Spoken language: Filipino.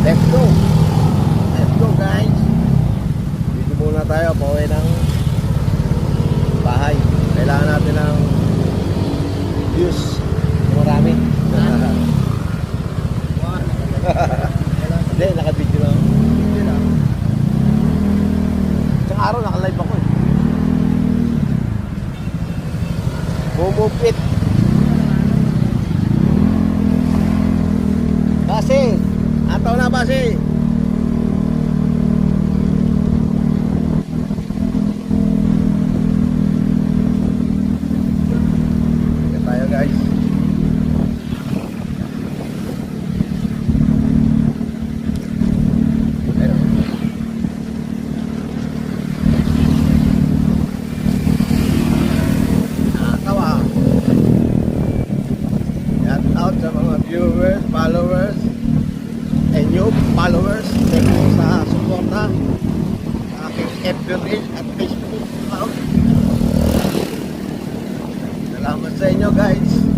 Let's go. Let's go guys. Dito muna tayo, pauwi ng bahay. Kailangan natin ng views. Marami. Hindi, naka-video lang. Video lang. Isang araw naka-live ako eh. Bumupit. Base. Ataw na base. Ingat tayo guys. Out sa mga viewers, followers, and new followers. Thank you sa suporta sa aking FB page at Facebook account. Salamat sa inyo guys.